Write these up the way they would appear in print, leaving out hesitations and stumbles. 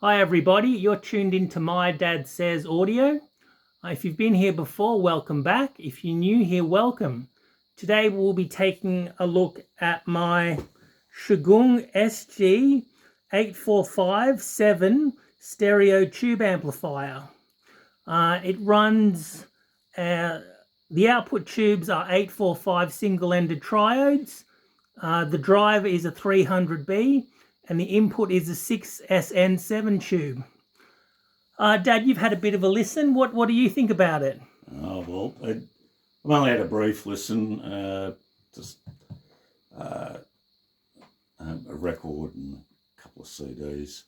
Hi everybody, you're tuned into My Dad Says Audio. If you've been here before, welcome back. If you're new here, welcome. Today we'll be taking a look at my Shuguang SG-845-7 stereo tube amplifier. It runs, the output tubes are 845 single-ended triodes. The driver is a 300B. And the input is a 6SN7 tube. Dad, you've had a bit of a listen. What do you think about it? Oh, well, I've only had a brief listen, just a record and a couple of CDs.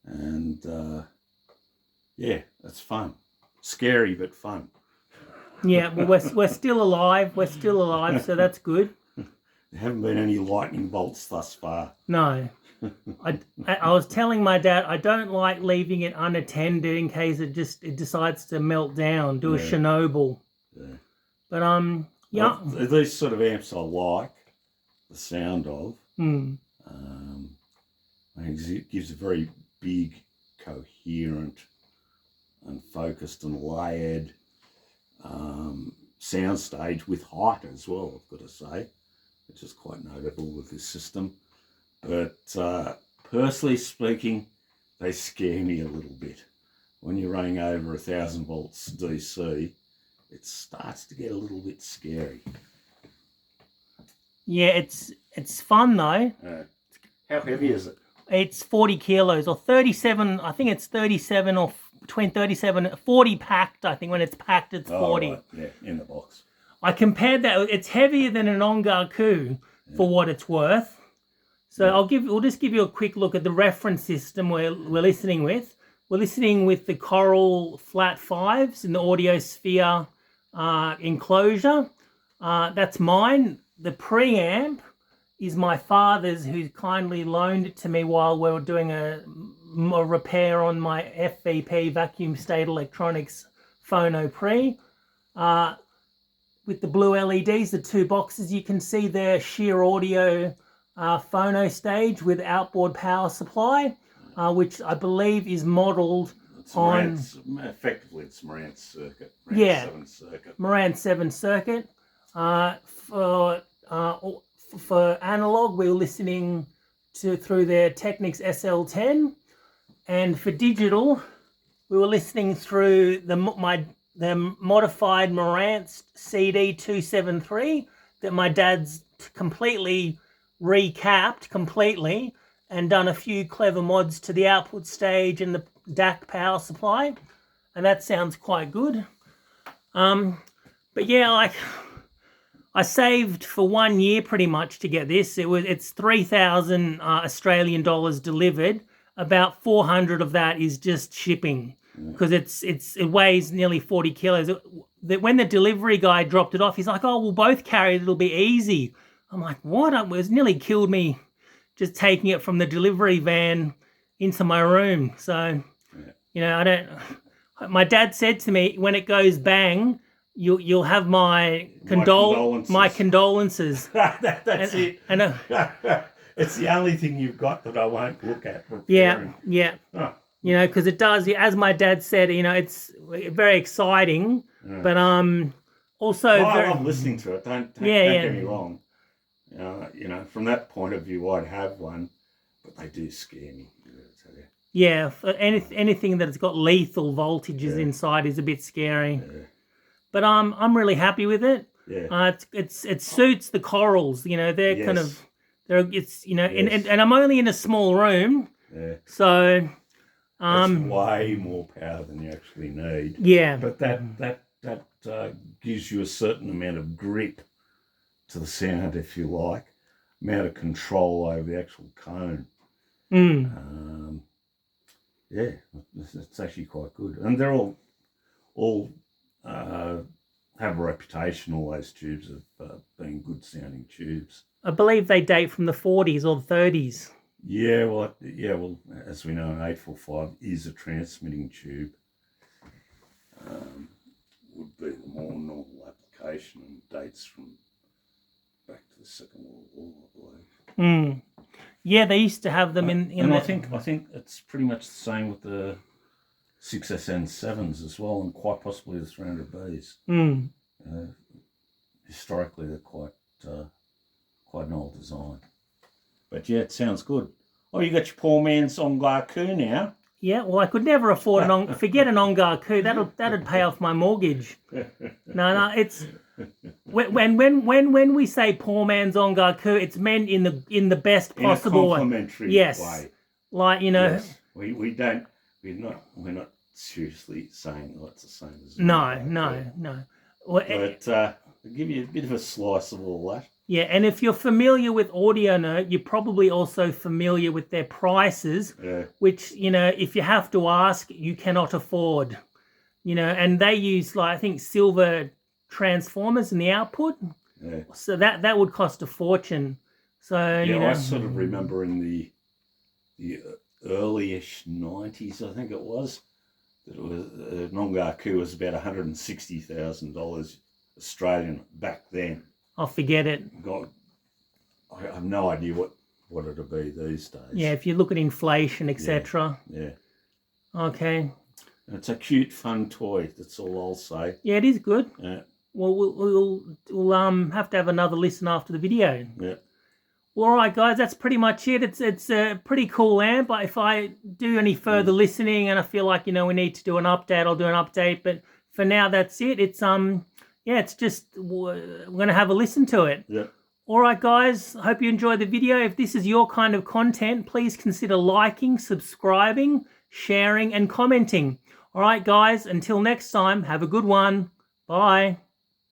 And, yeah, it's fun. Scary, but fun. Yeah, well, we're still alive. We're still alive, so that's good. There haven't been any lightning bolts thus far. No. I was telling my dad I don't like leaving it unattended in case it decides to melt down, do a Chernobyl. Yeah. But yeah. Well, these sort of amps I like the sound of. It gives a very big, coherent and focused and layered sound stage with height as well, I've got to say, which is quite notable with this system. But personally speaking, they scare me a little bit. When you're running over 1,000 volts DC, it starts to get a little bit scary. Yeah, it's fun though. How heavy is it? It's 40 kilos or 37. I think it's 37 or between 37 and 40 packed. I think when it's packed, it's 40. Right. Yeah, in the box. I compared that. It's heavier than an Ongaku for what it's worth. So we'll just give you a quick look at the reference system we're listening with. We're listening with the Coral Flat 5s in the Audiosphere enclosure. That's mine. The preamp is my father's, who's kindly loaned it to me while we were doing a repair on my FVP vacuum state electronics phono pre. With the blue LEDs, the two boxes, you can see their sheer audio phono stage with outboard power supply, which I believe is modelled on... Effectively, it's Marantz circuit. Marantz 7 circuit. For analog, we were listening through their Technics SL10. And for digital, we were listening through the modified Marantz CD273 that my dad's completely recapped and done a few clever mods to the output stage and the DAC power supply, and that sounds quite good. But yeah, I saved for 1 year pretty much to get this. It's 3,000 Australian dollars delivered. About 400 of that is just shipping because it weighs nearly 40 kilos. When the delivery guy dropped it off, he's like, "Oh, we'll both carry it. It'll be easy." I'm like, what? It was nearly killed me just taking it from the delivery van into my room. So, you know, my dad said to me, when it goes bang, you'll have my condolences. That's it. It's the only thing you've got that I won't look at. Yeah. Oh. You know, because it does, as my dad said, you know, it's very exciting, but also I love listening to it. Don't get me wrong. You know, from that point of view, I'd have one, but they do scare me. Yeah, anything that's got lethal voltages inside is a bit scary. Yeah. But I'm really happy with it. Yeah. It suits the Corals. You know, they're kind of it's you know, and I'm only in a small room. Yeah. So it's way more power than you actually need. Yeah. But that gives you a certain amount of grip to the sound, if you like, amount of control over the actual cone. Yeah, it's actually quite good, and they're all have a reputation, all those tubes, of being good sounding tubes. I believe they date from the 40s or the 30s. Yeah, well, as we know, an 845 is a transmitting tube. Would be the more normal application, and dates from back to the Second World War, I believe. Yeah, they used to have them in and the... I think it's pretty much the same with the 6SN7s as well, and quite possibly the 300Bs. Mm. Historically, they're quite an old design. But yeah, it sounds good. Oh, you got your poor man's Ongaku now. Yeah, well, I could never afford forget an Ongaku. That'd pay off my mortgage. No, it's when we say poor man's Ongaku, it's meant in the best possible way. Complimentary yes. way. Like, you know. Yes. We're not seriously saying it's the same as No. Well, but I'll give you a bit of a slice of all that. Yeah, and if you're familiar with Audio Note, you're probably also familiar with their prices, which, you know, if you have to ask, you cannot afford. You know, and they use, like, I think, silver transformers in the output. Yeah. So that would cost a fortune. So, yeah, you know. I sort of remember in the early-ish 90s, I think it was, that it was an Ongaku was about $160,000 Australian back then. I'll forget it. God, I have no idea what it'll be these days. Yeah, if you look at inflation, etc. Yeah. Okay. It's a cute, fun toy. That's all I'll say. Yeah, it is good. Yeah. Well, we'll have to have another listen after the video. Yeah. Well, all right, guys, that's pretty much it. It's a pretty cool amp. But if I do any further listening and I feel like, you know, we need to do an update, I'll do an update. But for now, that's it. It's yeah, it's just we're gonna have a listen to it. Yeah. All right, guys. Hope you enjoyed the video. If this is your kind of content, please consider liking, subscribing, sharing, and commenting. All right, guys. Until next time, have a good one. Bye.